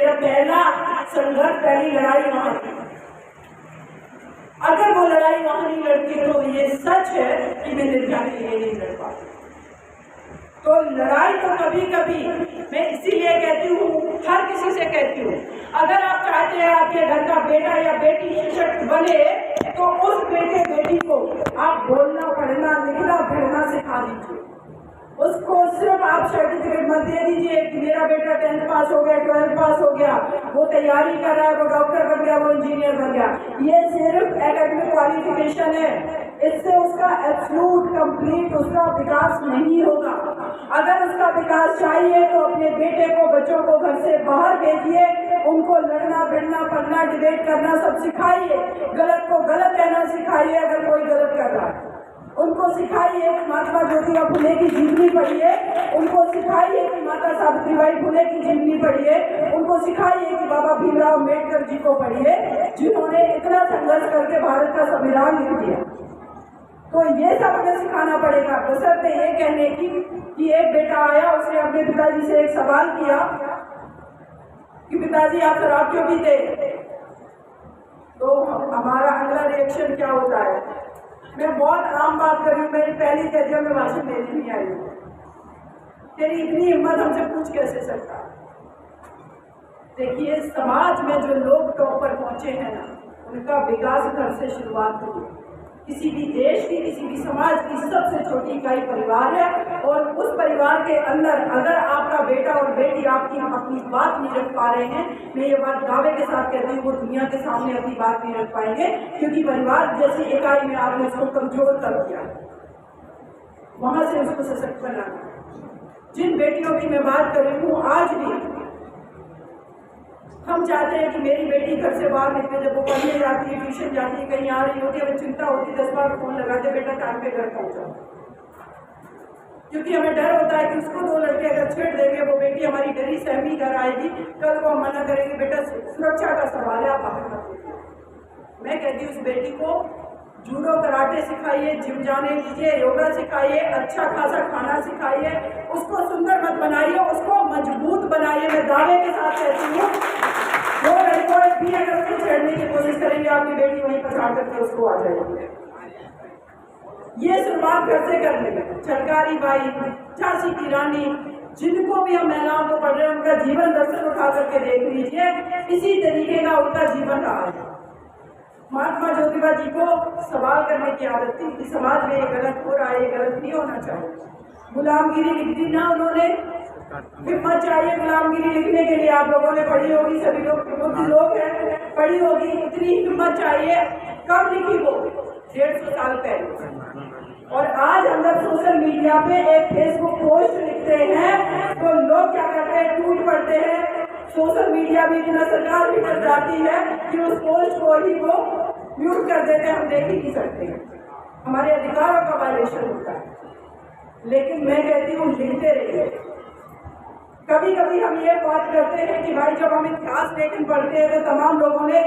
मेरा पहला संघर्ष, पहली लड़ाई वहां थी। अगर वो लड़ाई वहां नहीं लड़ती तो ये सच है कि मैं निर्भया के लिए नहीं लड़ पाती। तो लड़ाई तो कभी कभी, मैं इसीलिए कहती हूँ, हर किसी से कहती हूँ, अगर आप चाहते हैं आपके घर का बेटा या बेटी सशक्त बने तो उस बेटे बेटी को आप बोलना, पढ़ना, लिखना, पढ़ना सिखा दीजिए। उसको सिर्फ आप सर्टिफिकेट मत दे दीजिए कि मेरा बेटा 10th पास हो गया, 12th पास हो गया, वो तैयारी कर रहा है, वो डॉक्टर बन गया, वो इंजीनियर बन गया। ये सिर्फ एकेडमिक क्वालिफिकेशन है, इससे उसका एब्सोल्यूट कंप्लीट उसका विकास नहीं होगा। अगर उसका विकास चाहिए तो अपने बेटे को, बच्चों को घर से बाहर भेजिए, उनको लड़ना, भिड़ना, पढ़ना, डिबेट करना सब सिखाइए, गलत को गलत कहना सिखाइए अगर कोई गलत कर रहा है। उनको सिखाइए कि महात्मा ज्योतिबा फुले की जीवनी पढ़िए, उनको सिखाइए कि माता सावित्रीबाई फुले की जीवनी पढ़िए, उनको सिखाइए कि बाबा भीमराव अम्बेडकर जी को पढ़िए, जिन्होंने इतना संघर्ष करके भारत का संविधान लिख दिया। तो ये सब हमें सिखाना पड़ेगा, बशर्ते ये कहने की कि एक बेटा आया, उसने अपने पिताजी से एक सवाल किया कि पिताजी आप शराब क्यों पीते? तो हमारा अगला रिएक्शन क्या होता है? मैं बहुत आम बात कर रही हूँ, मेरी पहली तर्जुमे में भाषण देने नहीं आई हूँ। तेरी इतनी हिम्मत हमसे पूछ कैसे सकता? देखिए, समाज में जो लोग टॉप पर पहुंचे हैं ना, उनका विकास घर से शुरुआत हुई। किसी भी देश की, किसी भी समाज की सबसे छोटी इकाई परिवार है, और उस परिवार के अंदर अगर आपका बेटा और बेटी आपकी अपनी बात नहीं रख पा रहे हैं, मैं ये बात दावे के साथ कहती हूँ, वो दुनिया के सामने अपनी बात नहीं रख पाएंगे, क्योंकि परिवार जैसी इकाई में आपने उसको कमजोर कर दिया, वहां से उसको सशक्त बनाना। जिन बेटियों की मैं बात कर रही हूँ, आज भी हम चाहते हैं कि मेरी बेटी घर से बाहर निकले, जब वो पढ़ने जाती है, ट्यूशन जाती है, कहीं आ रही होती है, हमें चिंता होती है, 10 बार फोन लगाते, बेटा टाइम पे घर पहुंचा, क्योंकि हमें डर होता है कि उसको 2 लड़के अगर छेड़ देंगे, वो बेटी हमारी डरी सहमी घर आएगी, कल को हम मना करेंगे, बेटा सुरक्षा का सवाल है, आप बाहर मत निकलिए। मैं कहती हूँ उस बेटी को जूडो कराटे सिखाइए, जिम जाने दीजिए, योगा सिखाइए, अच्छा खासा खाना सिखाइए, उसको सुंदर मत बनाइए, उसको मजबूत बनाइए। मैं दावे के साथ कहती हूँ, 2 लड़कों भी अगर उसको छेड़ने की कोशिश करेंगे, आपकी बेटी वहीं पछाड़ करके उसको आ जाएगी। ये शुरुआत घर से कर लेंगे। छलकारी बाई, झांसी की रानी, जिनको भी हम महिलाओं को पढ़ रहे हैं, उनका जीवन दर्शन उठा करके देख लीजिए, इसी तरीके का उनका जीवन रहा है। महात्मा ज्योतिबा जी को सवाल करने की आदत थी कि समाज में ये गलत हो रहा है, ये गलत नहीं होना चाहिए। गुलामगिरी लिख दी ना उन्होंने, हिम्मत चाहिए गुलामगिरी लिखने के लिए। आप लोगों ने पढ़ी होगी, सभी लोग बुद्ध लोग हैं, पढ़ी होगी, इतनी हिम्मत चाहिए। कब लिखी वो? 150 साल पहले। और आज हम जब सोशल मीडिया पे एक फेसबुक पोस्ट लिखते हैं तो लोग क्या करते हैं, ट्वीट पढ़ते हैं। सोशल मीडिया भी इतना, सरकार भी डर जाती है कि उस पोस्ट को ही वो म्यूट कर देते हैं, हम देख ही नहीं सकते। हमारे अधिकारों का वायलेशन होता है। लेकिन मैं कहती हूँ लिखते रहिए। कभी कभी हम ये बात करते हैं कि भाई जब हम इतिहास लेखन पढ़ते हैं तो तमाम लोगों ने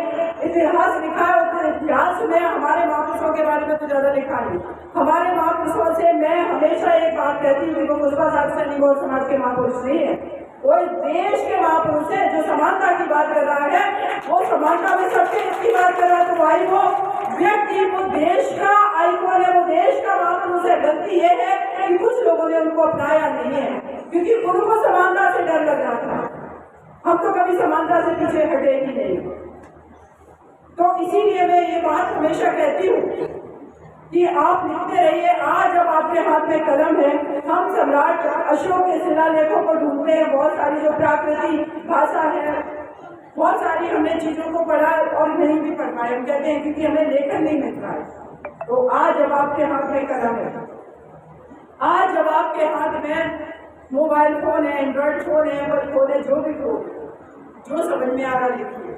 इतिहास लिखा है, और इतिहास में हमारे महापुरुषों के बारे में तो ज्यादा लिखा नहीं। हमारे महापुरुषों से मैं हमेशा एक बात कहती हूँ, वो मुस्बा साहब से नहीं, समाज के महापुरुष नहीं है, वो देश के महापुरुष है। जो समानता की बात कर रहा है, वो समानता में सबसे अच्छी बात कर रहा है, तो भाई वो व्यक्ति, वो देश का आइकॉन है, वो देश का महापुरुष है। गलती ये है कि कुछ लोगों ने उनको अपनाया नहीं है, क्योंकि उनको समानता से डर लग रहा था। हम तो कभी समानता से पीछे हटे ही नहीं। तो इसीलिए मैं ये बात हमेशा कहती हूँ कि आप लिखते रहिए। आज जब आपके हाथ में कलम है, हम सम्राट अशोक के शिलालेखों को ढूंढते हैं, बहुत सारी जो प्राकृतिक भाषा है, बहुत सारी हमने चीजों को पढ़ा और नहीं भी पढ़ पाए, हम कहते हैं क्योंकि हमें लेखन नहीं मिल रहा है। तो आज जब आपके हाथ में कलम है, आज जब आपके हाथ में मोबाइल फोन है, एंड्रॉइड फोन है, एप्पल फोन है, जो भी हो, जो समझ में आ रहा लिखिए।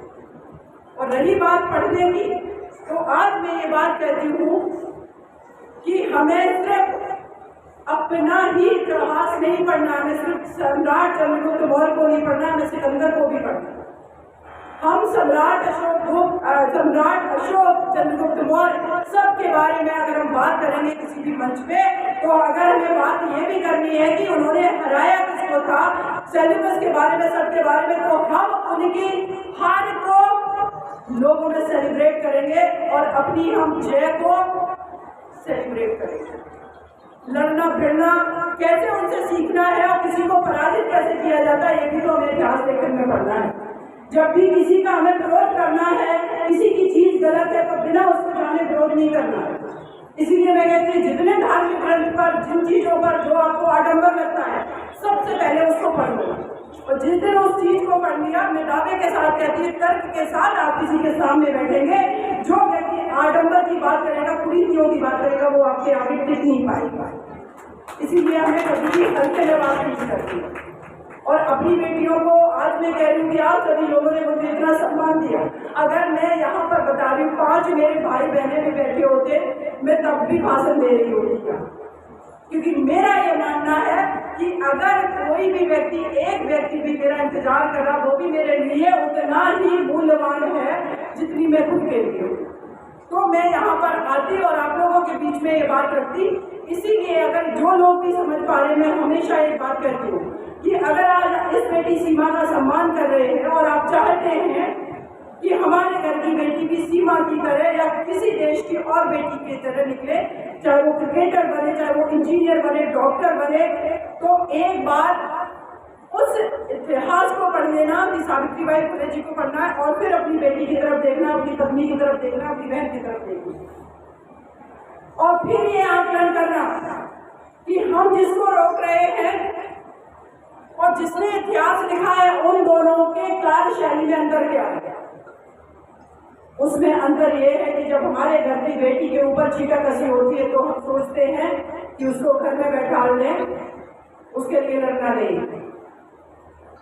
और रही बात पढ़ने की, तो आज मैं ये बात कहती हूँ कि हमें सिर्फ अपना ही इतिहास नहीं पढ़ना, हमें सिर्फ सम्राट चंद्रगुप्त मौर्य को नहीं पढ़ना, हमें सिकंदर को भी पढ़ना। हम सम्राट अशोक चंद्रगुप्त मौर्य सबके बारे में अगर हम बात करेंगे किसी भी मंच पे, तो अगर हमें बात ये भी करनी है कि उन्होंने हराया किसको था, सेल्यूकस के बारे में, सबके बारे में, तो हम उन्हीं उनकी हार को लोगों में सेलिब्रेट करेंगे और अपनी हम जय को सेलिब्रेट करेंगे। लड़ना भिड़ना कैसे उनसे सीखना है और किसी को पराजित कैसे किया जाता है, ये भी तो हमें इतिहास लेखन में पढ़ना है। जब भी किसी का हमें विरोध करना है, किसी की चीज गलत है, तो बिना उसको जाने विरोध नहीं करना है। इसीलिए मैं कहती हूँ जितने धार्मिक ग्रंथ पर, जिन चीजों पर जो आपको आडंबर लगता है, सबसे पहले उसको पढ़ लो। और जिस दिन उस चीज को पढ़ लिया, मैं दावे के साथ कहती हूँ, तर्क के साथ आप किसी के सामने बैठेंगे, जो व्यक्ति आडंबर की बात करेगा, कुरीतियों की बात करेगा, वो आपके आगे टिक नहीं पाएगा। इसीलिए हमें कभी भी हल्के में बात नहीं करती। और अपनी बेटियों को आज मैं कह रही हूँ कि आज सभी लोगों ने मुझे इतना सम्मान दिया। अगर मैं यहाँ पर बता रही हूँ 5 मेरे भाई बहने भी बैठे होते, मैं तब भी भाषण दे रही होती क्या, क्योंकि मेरा ये मानना है कि अगर कोई भी व्यक्ति, एक व्यक्ति भी मेरा इंतजार कर रहा, वो भी मेरे लिए उतना ही मूल्यवान है जितनी मैं खुद के लिए। तो मैं यहाँ पर आती और आप लोगों के बीच में ये बात रखती। इसीलिए अगर जो लोग भी समझ पा रहे, मैं हमेशा एक बात कहती हूँ कि अगर आज इस बेटी सीमा का सम्मान कर रहे हैं और आप चाहते हैं कि हमारे घर की बेटी भी सीमा की तरह या किसी देश की और बेटी की तरह निकले, चाहे वो क्रिकेटर बने, चाहे वो इंजीनियर बने, डॉक्टर बने, तो एक बार उस इतिहास को पढ़ लेना कि सावित्रीबाई फुले जी को पढ़ना है और फिर अपनी बेटी की तरफ देखना, अपनी पत्नी की तरफ देखना, अपनी बहन की तरफ देखना और फिर ये आकलन करना कि हम जिसको रोक रहे हैं और जिसने इतिहास लिखा है, उन दोनों के कार्यशैली में अंतर क्या है। उसमें अंतर ये है कि जब हमारे घर की बेटी के ऊपर छींटा कसी होती है तो हम सोचते हैं कि उसको घर में बैठा लें, उसके लिए लड़ना नहीं।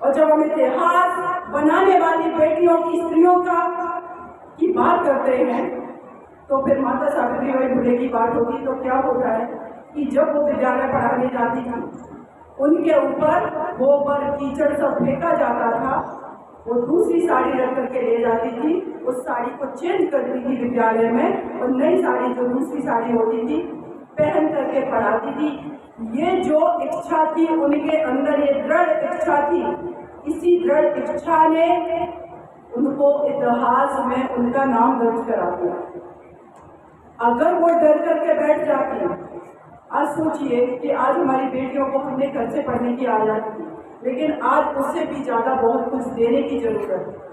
और जब हम इतिहास बनाने वाली बेटियों की, स्त्रियों की बात करते हैं, तो फिर माता सावित्रीबाई फुले की बात होगी। तो क्या होता है कि जब वो विद्यालय पढ़ाने जाती थी, उनके ऊपर गोबर कीचड़ सब फेंका जाता था, वो दूसरी साड़ी रख करके ले जाती थी, उस साड़ी को चेंज करती थी विद्यालय में और नई साड़ी, जो दूसरी साड़ी होती थी, पहन करके पढ़ाती थी। ये जो इच्छा थी उनके अंदर, ये दृढ़ इच्छा थी, इसी दृढ़ इच्छा ने उनको इतिहास में उनका नाम दर्ज करा दिया। अगर वो डर करके बैठ जाती, आज सोचिए कि आज हमारी बेटियों को हमने घर से पढ़ने की आज़ादी दी, लेकिन आज उससे भी ज्यादा बहुत कुछ देने की जरूरत है।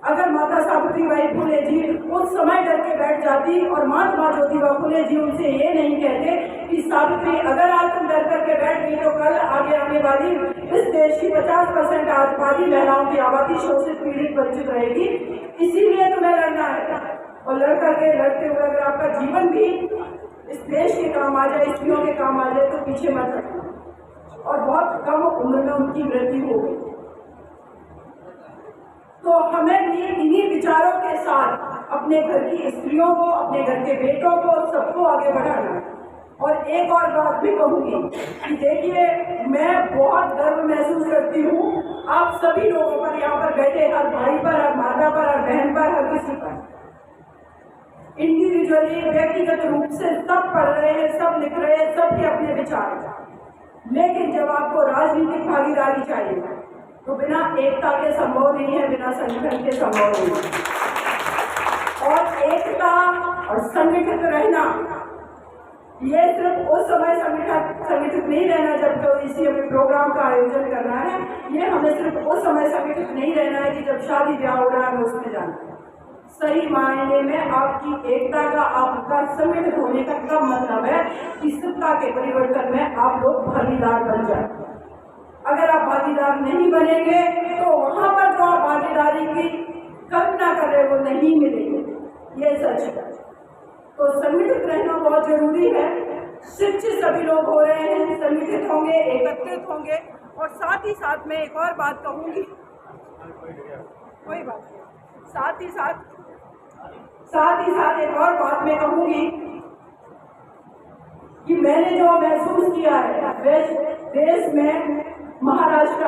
अगर माता सावित्रीबाई फुले जी उस समय डर के बैठ जाती और महात्मा ज्योतिबा फुले जी उनसे ये नहीं कहते कि सावित्री, अगर आज तुम डर करके बैठ गई तो कल आगे आने वाली इस देश की 50% आबादी महिलाओं की आबादी शोषित, पीड़ित, वंचित रहेगी, इसीलिए तुम्हें लड़ना है। और लड़ करके लड़ते हुए अगर आपका जीवन भी इस देश के काम आ जाए, स्त्रियों के काम आ जाए, तो पीछे मत हटना। और बहुत कम उम्र में उनकी मृत्यु हो गई। तो हमें भी इन्हीं विचारों के साथ अपने घर की स्त्रियों को, अपने घर के बेटों को, सबको आगे बढ़ाना है। और एक और बात भी कहूंगी कि देखिए, मैं बहुत गर्व महसूस करती हूँ आप सभी लोगों पर, यहाँ पर बैठे हर भाई पर, हर माता पर, हर बहन पर, हर किसी पर। इंडिविजुअली, व्यक्तिगत रूप से सब पढ़ रहे हैं, सब लिख रहे हैं, सबके अपने विचार हैं, लेकिन जब आपको राजनीतिक भागीदारी चाहिए तो बिना एकता के संभव नहीं है, बिना संगठन के संभव नहीं है। और एकता और संगठित रहना, ये सिर्फ उस समय संगठित नहीं रहना जब तो इसी हमें प्रोग्राम का आयोजन करना है, ये हमें सिर्फ उस समय संगठित नहीं रहना है कि जब शादी ब्याह हो रहा है उसमें जाना है। सही मायने में आपकी एकता का, आपका संगठित होने का क्या मतलब है कि सत्ता के परिवर्तन में आप लोग भागीदार बन जाए। अगर आप भागीदार नहीं बनेंगे तो वहां पर जो आप भागीदारी की कल्पना कर रहे हो वो नहीं मिलेंगे, ये सच है। तो संगठित रहना बहुत जरूरी है। शिक्षित सभी लोग हो रहे हैं, संगठित होंगे, एकत्रित होंगे। और साथ ही साथ मैं एक और बात कहूंगी, कोई बात नहीं, साथ ही साथ एक और बात मैं कहूंगी कि मैंने जो महसूस किया है देश में, महाराष्ट्र,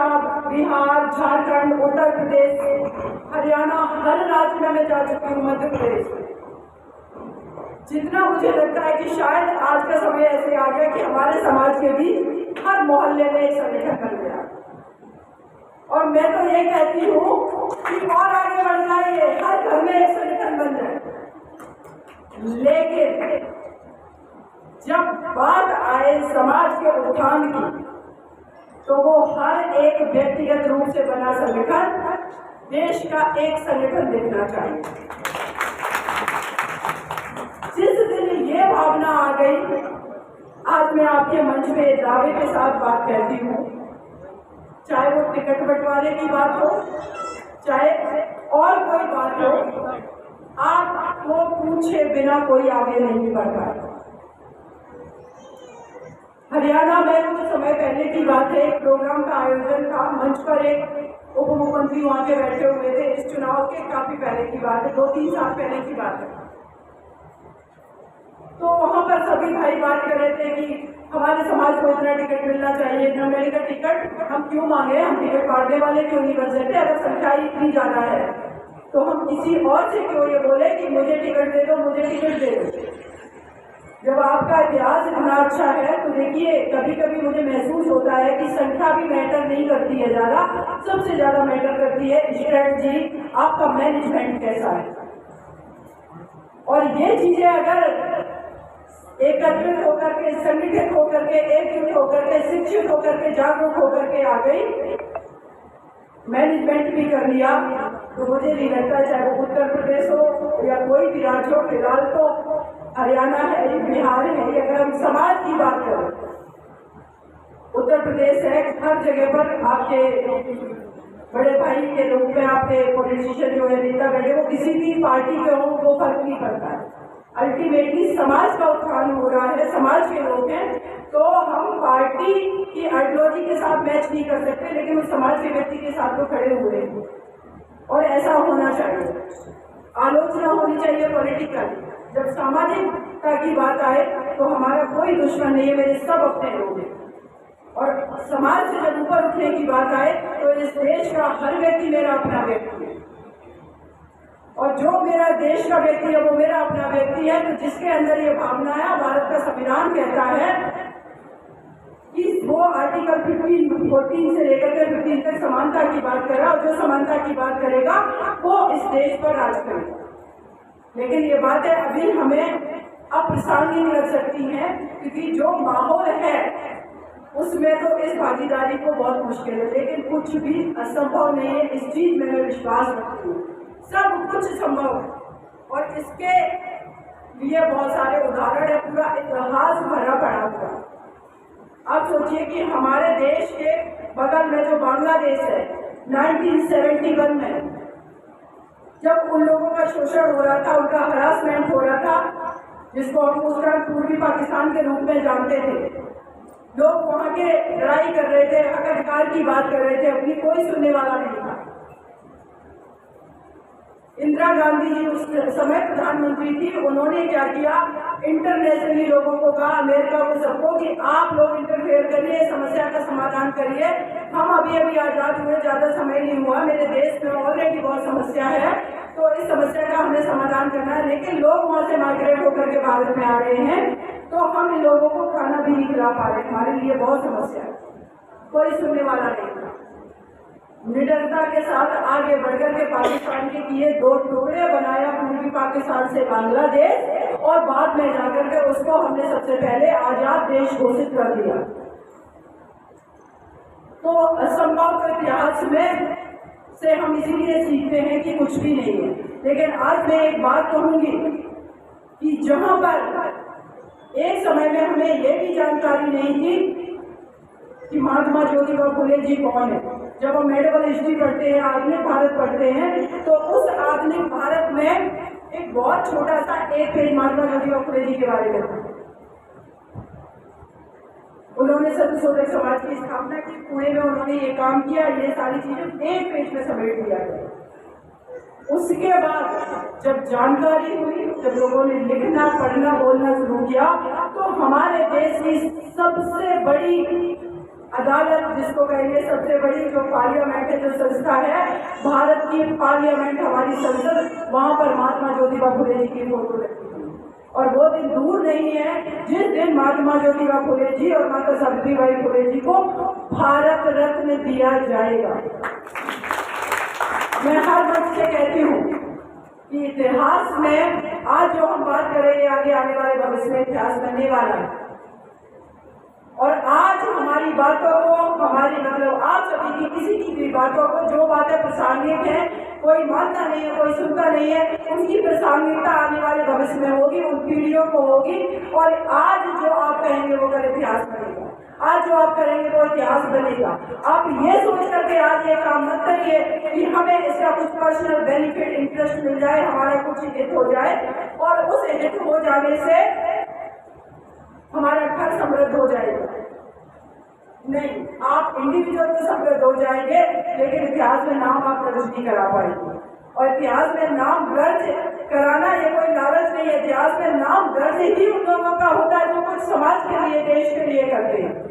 बिहार, झारखंड, उत्तर प्रदेश, हरियाणा, हर राज्य में मैं जा चुकी हूँ, मध्य प्रदेश में। जितना मुझे लगता है कि शायद आज का समय ऐसे आ गया कि हमारे समाज के भी हर मोहल्ले में एक संगठन बन गया। और मैं तो ये कहती हूँ लेकिन जब बात आए समाज के उत्थान की, तो वो हर एक व्यक्तिगत रूप से बना संगठन देश का एक संगठन दिखना चाहिए। जिस दिन ये भावना आ गई, आज मैं आपके मंच पे दावे के साथ बात कहती हूँ, चाहे वो टिकट बंटवारे की बात हो, चाहे और कोई बात हो, आपको पूछे बिना कोई आगे नहीं बढ़ पाएगा। हरियाणा में कुछ समय पहले की बात है, एक प्रोग्राम का आयोजन था, मंच पर एक उप मुख्यमंत्री वहां पे बैठे हुए थे। इस चुनाव के काफी पहले की बात है, 2-3 साल पहले की बात है। तो वहां पर सभी भाई बात कर रहे थे कि हमारे समाज को इतना टिकट मिलना चाहिए, इतना। मैंने कहा टिकट हम क्यों मांगे, हम टिकट बांटने वाले क्यों नहीं बन सकते? अगर संख्या इतनी ज्यादा है तो हम किसी और से क्यों ये बोले कि मुझे टिकट दे दो, मुझे टिकट दे दो। जब आपका इतिहास इतना अच्छा है तो देखिए, कभी कभी मुझे महसूस होता है कि संख्या भी मैटर नहीं करती है ज्यादा, सबसे ज्यादा मैटर करती है स्ट्रेटजी, आपका मैनेजमेंट कैसा है। और ये चीजें अगर एकत्रित होकर के, संगठित होकर के, एकजुट होकर के, शिक्षित होकर के, जागरूक होकर के आ गई, मैनेजमेंट भी कर लिया, तो मुझे नहीं लगता चाहे वो उत्तर प्रदेश हो या कोई भी राज्य हो, फिलहाल तो हरियाणा है, बिहार है, अगर हम समाज की बात करें, उत्तर प्रदेश है, हर जगह पर आपके बड़े भाई के रूप में आपके पॉलिटिशियन जो है, नेता बैठे, वो किसी भी पार्टी के हो, वो फर्क नहीं पड़ता है। अल्टीमेटली समाज का उत्थान हो रहा है, समाज के लोग हैं, तो हम पार्टी की आइडियोलॉजी के साथ मैच नहीं कर सकते, लेकिन उस समाज के व्यक्ति के साथ तो खड़े हुए हैं। और ऐसा होना चाहिए, आलोचना होनी चाहिए पॉलिटिकल। जब सामाजिकता की बात आए तो हमारा कोई दुश्मन नहीं है, मेरे सब अपने लोग हैं। और समाज से जब ऊपर उठने की बात आए तो इस देश का हर व्यक्ति मेरा अपना व्यक्ति है, और जो मेरा देश का व्यक्ति है वो मेरा अपना व्यक्ति है। तो जिसके अंदर ये भावना है, भारत का संविधान कहता है कि वो आर्टिकल 14 से लेकर के 15 तक समानता की बात कर रहा है, और जो समानता की बात करेगा वो इस देश पर राज करेगा। लेकिन ये बातें अभी हमें अप्रासंगिक लग सकती हैं, क्योंकि जो माहौल है उसमें तो इस भागीदारी को बहुत मुश्किल है, लेकिन कुछ भी असंभव नहीं है, इस चीज में मैं विश्वास रखती हूँ। सब कुछ संभव है, और इसके लिए बहुत सारे उदाहरण है, पूरा इतिहास भरा पड़ा हुआ। अब सोचिए कि हमारे देश के बगल में जो बांग्लादेश है, 1971 में जब उन लोगों का शोषण हो रहा था, उनका हरासमेंट हो रहा था, जिसको हम उस टाइम पूर्वी पाकिस्तान के रूप में जानते थे, लोग वहां के लड़ाई कर रहे थे, हक अधिकार की बात कर रहे थे, अपनी कोई सुनने वाला नहीं था। इंदिरा गांधी जी उस समय प्रधानमंत्री थी, उन्होंने क्या किया, इंटरनेशनली लोगों को कहा, अमेरिका को, सबको, कि आप लोग इंटरफेयर करिए, समस्या का समाधान करिए। हम अभी आजाद हुए, ज्यादा समय नहीं हुआ, मेरे देश में ऑलरेडी बहुत समस्या है, तो इस समस्या का हमें समाधान करना है। लेकिन लोग वहां से माइग्रेट होकर के भारत में आ रहे हैं, तो हम इन लोगों को खाना भी नहीं खिला पा रहे, हमारे लिए बहुत समस्या है, कोई सुनने वाला नहीं था। निडरता के साथ आगे बढ़कर के पाकिस्तान के किए 2 टुकड़े बनाया, पूर्वी पाकिस्तान से बांग्लादेश, और बाद में जाकर के उसको हमने सबसे पहले आजाद देश घोषित कर दिया। तो असंभव को इतिहास में से हम इसीलिए सीखते हैं कि कुछ भी नहीं है। लेकिन आज मैं एक बात कहूंगी कि जहां पर एक समय में हमें ये भी जानकारी नहीं थी कि महात्मा ज्योतिबा फुले जी कौन है। जब हम मेडिकल हिस्ट्री पढ़ते हैं, आधुनिक भारत पढ़ते हैं, तो उस आधुनिक भारत में एक बहुत छोटा सा एक पेज महात्मा ज्योतिबा फुले जी के बारे में था। उन्होंने सत्यशोधक समाज की स्थापना की, पुणे में उन्होंने ये काम किया, ये सारी चीजें एक पेज में समेट दिया गया। उसके बाद जब जानकारी हुई, जब लोगों ने लिखना, पढ़ना, बोलना शुरू किया, तो हमारे देश की सबसे बड़ी अदालत, जिसको कहेंगे सबसे बड़ी जो पार्लियामेंट है, जो संस्था है, भारत की पार्लियामेंट, हमारी संसद, वहां पर महात्मा ज्योतिबा फुले जी की फोटो रखी थी। और वो दिन दूर नहीं है जिस दिन महात्मा ज्योतिबा फुले जी और माता सावित्रीबाई फुले जी को भारत रत्न दिया जाएगा। मैं हर वक्त से कहती हूँ कि इतिहास में आज जो हम बात करेंगे आगे आने वाले भविष्य में इतिहास बनने वाला है। और आज हमारी बातों को, हमारी मतलब आप सभी की किसी की भी बातों को, जो बातें प्रासंगिक हैं, कोई मानता नहीं है, कोई सुनता नहीं है, उनकी प्रासंगिकता आने वाले भविष्य में होगी, उन पीढ़ियों को होगी। और आज जो आप कहेंगे वो कल इतिहास बनेगा, आज जो आप करेंगे वो इतिहास बनेगा। आप ये सोच करके आज ये काम मत करिए कि हमें इसका कुछ पर्सनल बेनिफिट, इंटरेस्ट मिल जाए, हमारा कुछ हित हो जाए और उस हित हो जाने से हमारा घर समृद्ध हो जाएगा। नहीं, आप इंडिविजुअल तो समृद्ध हो जाएंगे, लेकिन इतिहास में नाम आप दर्ज नहीं करा पाएंगे। और इतिहास में नाम दर्ज कराना ये कोई लालच नहीं है। इतिहास में नाम दर्ज ही उन लोगों का होता है जो कुछ समाज के लिए, देश के लिए करते हैं।